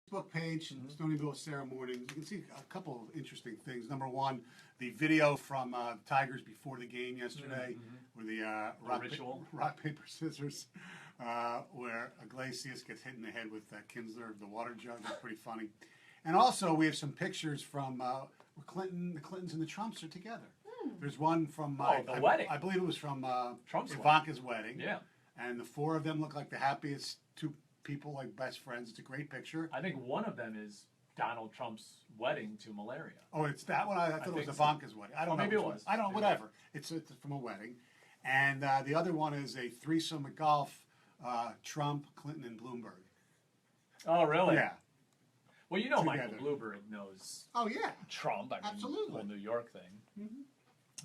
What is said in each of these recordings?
Facebook page, Stoney and Bill Sarah Mornings. You can see a couple of interesting things. Number one, the video from Tigers before the game yesterday, where the rock, paper, scissors, where Iglesias gets hit in the head with Kinsler, the water jug. It's pretty funny. And also, we have some pictures from where the Clintons and the Trumps are together. There's one from the wedding. I believe it was from Trump's Ivanka's wedding. Yeah. And the four of them look like the happiest two people, like best friends. It's a great picture. I think one of them is Donald Trump's wedding to malaria. Oh, it's that one? I thought it was Ivanka's wedding. I don't know. Maybe it was. I don't know, whatever. It's from a wedding. And the other one is a threesome at golf, Trump, Clinton, and Bloomberg. Oh, really? Yeah. Well, you know Together. Michael Bloomberg knows Trump. I mean, Absolutely. The whole New York thing.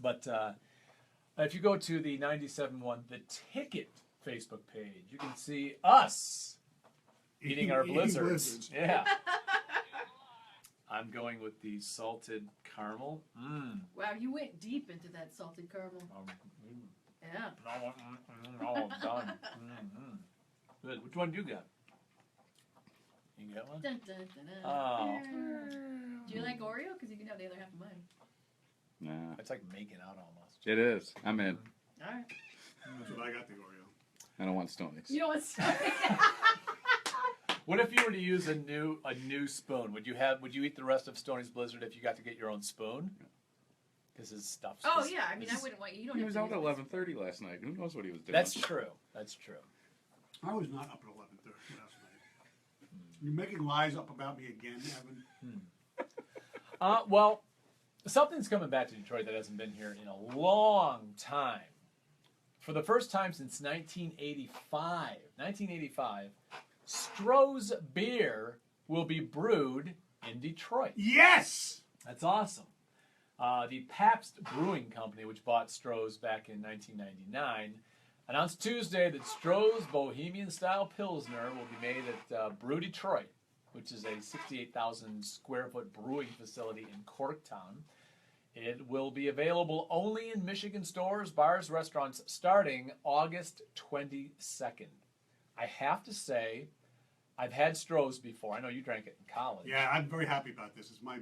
But if you go to the 97.1 The Ticket Facebook page, you can see us eating our blizzards. Yeah. I'm going with the salted caramel. Wow, you went deep into that salted caramel. Yeah. All done. Good. Which one do you got? You get one? Dun, dun, dun, dun. Oh. Do you like Oreo? Because you can have the other half of mine. Nah, It's like making out almost. it is. I'm in. All right. That's what I got, the Oreo. I don't want Stoney's. You know what's funny? What if you were to use a new spoon? Would you eat the rest of Stoney's Blizzard if you got to get your own spoon? Because his stuff's Oh, just- yeah. I mean, I wouldn't want you. Don't He have was to out at use 11:30 last night. Who knows what he was doing? That's true. That's true. I was not up at 11:30 last night. You're making lies up about me again, Evan. Well, something's coming back to Detroit that hasn't been here in a long time. For the first time since 1985, Stroh's beer will be brewed in Detroit. Yes! That's awesome. The Pabst Brewing Company, which bought Stroh's back in 1999, announced Tuesday that Stroh's Bohemian-style Pilsner will be made at Brew Detroit, which is a 68,000 square foot brewing facility in Corktown. It will be available only in Michigan stores, bars, restaurants starting August 22nd. I have to say, I've had Stroh's before. I know you drank it in college. Yeah, I'm very happy about this. It's my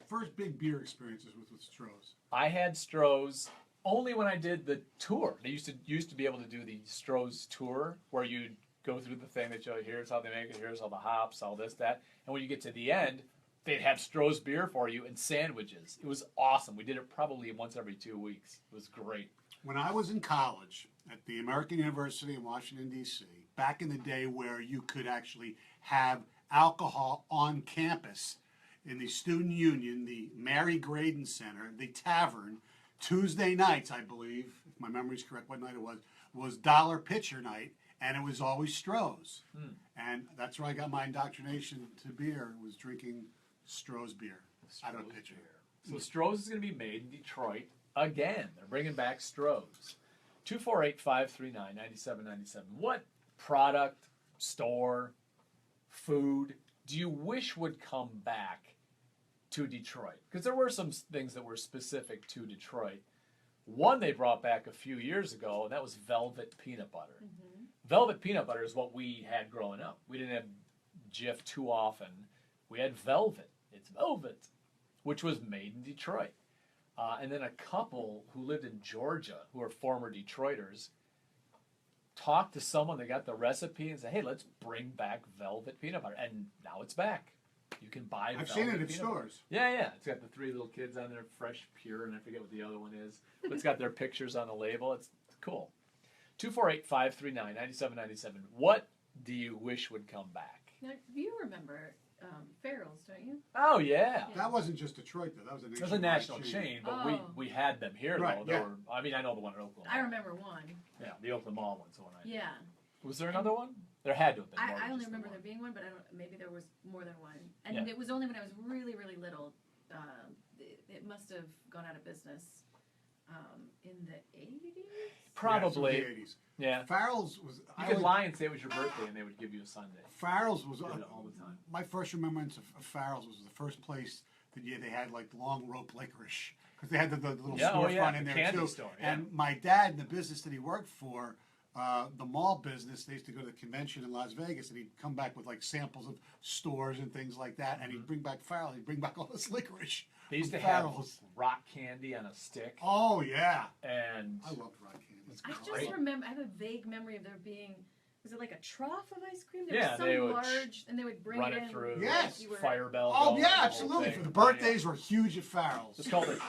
first big beer experiences with Stroh's. I had Stroh's only when I did the tour. They used to be able to do the Stroh's tour where you'd go through the thing that show here's how they make it, here's all the hops, all this, that. And when you get to the end, they'd have Stroh's beer for you and sandwiches. It was awesome. We did it probably once every 2 weeks. It was great. When I was in college at the American University in Washington, D.C., back in the day where you could actually have alcohol on campus in the Student Union, the Mary Graydon Center, the Tavern, Tuesday nights, I believe, if my memory's correct, what night it was dollar pitcher night, and it was always Stroh's. And that's where I got my indoctrination to beer, was drinking Stroh's beer out of a pitcher. So Stroh's is going to be made in Detroit again. They're bringing back Stroh's. 248-539-9797. What product, store, food do you wish would come back to Detroit? Because there were some things that were specific to Detroit. One they brought back a few years ago, and that was Velvet Peanut Butter. Velvet Peanut Butter is what we had growing up. We didn't have Jif too often. We had Velvet. It's Velvet, which was made in Detroit. And then a couple who lived in Georgia, who are former Detroiters, talked to someone, they got the recipe and said, hey, let's bring back Velvet Peanut Butter. And now it's back. You can buy I've Velvet seen it in Peanut stores. Butter. Yeah. It's got the three little kids on there, fresh, pure, and I forget what the other one is. But it's got their pictures on the label. It's cool. 248-539-9797. What do you wish would come back? Now, you remember Farrell's, don't you? Oh, yeah. That wasn't just Detroit, though. That was a It was a national chain, but Oh. we had them here, Right, though. There yeah. were, I mean, I know the one in Oklahoma. I remember one. Yeah, the Oakland Mall one's the one I Yeah. Was there another one? There had to have been more I than only just the remember one. there being one, but I don't. Maybe there was more than one. And Yeah. it was only when I was really, really little. It must have gone out of business in the 80s. Probably. Yeah, so the 80s. Yeah. Farrell's was. You could lie and say it was your birthday, and they would give you a Sunday. Farrell's was Did it all the time. My first remembrance of Farrell's was the first place that they had like long rope licorice, because they had the little Yeah, oh, storefront yeah, in the there candy too. store, yeah. And my dad, in the business that he worked for, the mall business. They used to go to the convention in Las Vegas, and he'd come back with like samples of stores and things like that, and he'd bring back Farrell. He'd bring back all this licorice. They used to from have Farrell's. rock candy on a stick, Oh yeah, and I loved rock candy. I great. just remember, I have a vague memory of there being, was it like a trough of ice cream? There Yeah, was some they would large, and they would bring run it it in. through Yes. You were- fire bell. Oh going, yeah, the whole absolutely. thing. For the birthdays were huge at Farrell's. It's called the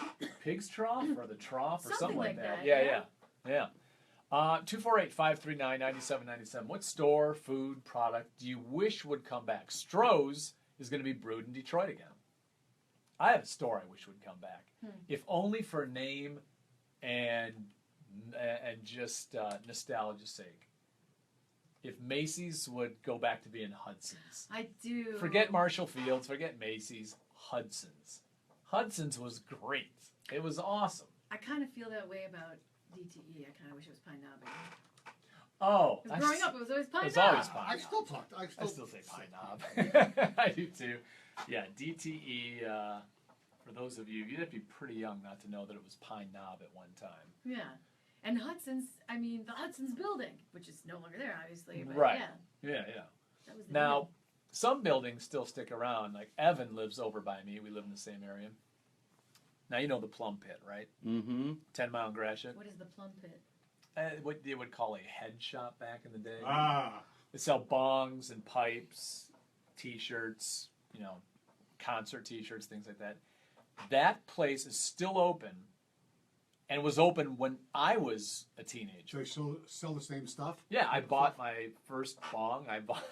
pig's trough or the trough or something Something like like that. that, Yeah, yeah. yeah. 248-539-9797. What store, food, product do you wish would come back? Stroh's is going to be brewed in Detroit again. I have a store I wish would come back, if only for name and just nostalgia's sake. If Macy's would go back to being Hudson's. I do. Forget Marshall Fields, forget Macy's, Hudson's. Hudson's was great. It was awesome. I kind of feel that way about DTE. I kind of wish it was Pine Knob again. Oh, 'Cause growing up, it was always Pine was Knob. always Pine I Knob. still talk. I still say Pine Knob. I do too. Yeah, DTE, for those of you, you'd have to be pretty young not to know that it was Pine Knob at one time. Yeah. And Hudson's, I mean, the Hudson's building, which is no longer there, obviously. But Right. yeah, Yeah, yeah. that was the Now, deal. some buildings still stick around. Like Evan lives over by me. We live in the same area. Now, you know the Plum Pit, right? Mm-hmm. 10 Mile and Gratiot. What is the Plum Pit? What they would call a head shop back in the day. Ah, They sell bongs and pipes, T-shirts, concert T-shirts, things like that. That place is still open, and was open when I was a so teenager. they still sell the same stuff? Yeah, I bought my first bong. I bought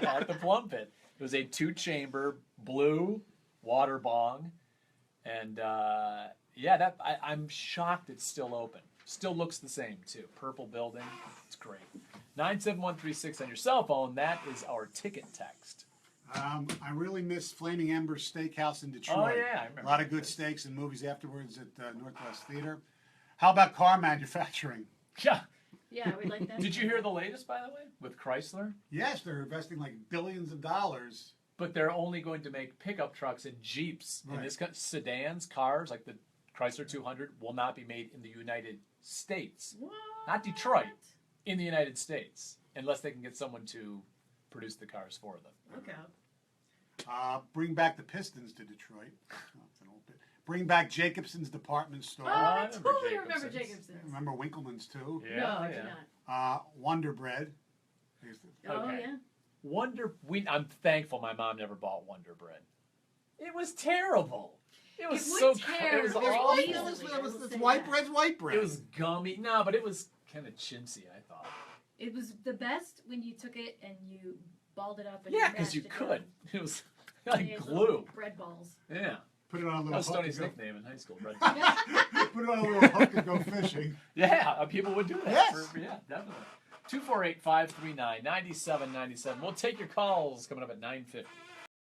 at the Plum Pit. It was a 2-chamber blue water bong, and I'm shocked it's still open. Still looks the same too. Purple building. It's great. 97136 on your cell phone. That is our ticket text. I really miss Flaming Embers Steakhouse in Detroit. Oh, yeah, I remember A lot of that good place. steaks and movies afterwards at Northwest Theater. How about car manufacturing? Yeah. Yeah, we like that. Did you hear the latest, by the way, with Chrysler? Yes, they're investing like billions of dollars. But they're only going to make pickup trucks and Jeeps. Right. And this sedans, cars like the Chrysler 200 will not be made in the United States. What? Not Detroit. In the United States, unless they can get someone to produce the cars for them. Look out. Bring back the Pistons to Detroit. Oh, it's an old bit. Bring back Jacobson's department store. Oh, I I remember totally remember Jacobson's. Jacobson's. Remember Winkleman's too? Yeah, no, I do yeah. not. Wonder Bread. They used to- Oh, Okay. yeah. I'm thankful my mom never bought Wonder Bread. It was terrible. It was It would so tear. It was There's awful. white- It's white bread's white bread. It was gummy. No, but it was kind of chintzy, I thought. It was the best when you took it and you balled it up and Yeah, because because you could. It was like Little glue. bread balls. Yeah. Put it on a That little was hook. Stoney's and nickname in high school. Bread. go, put it on a little hook and go fishing. Yeah, people would do that. Yes. Yeah, definitely. 248-539-9797. We'll take your calls coming up at 9:50.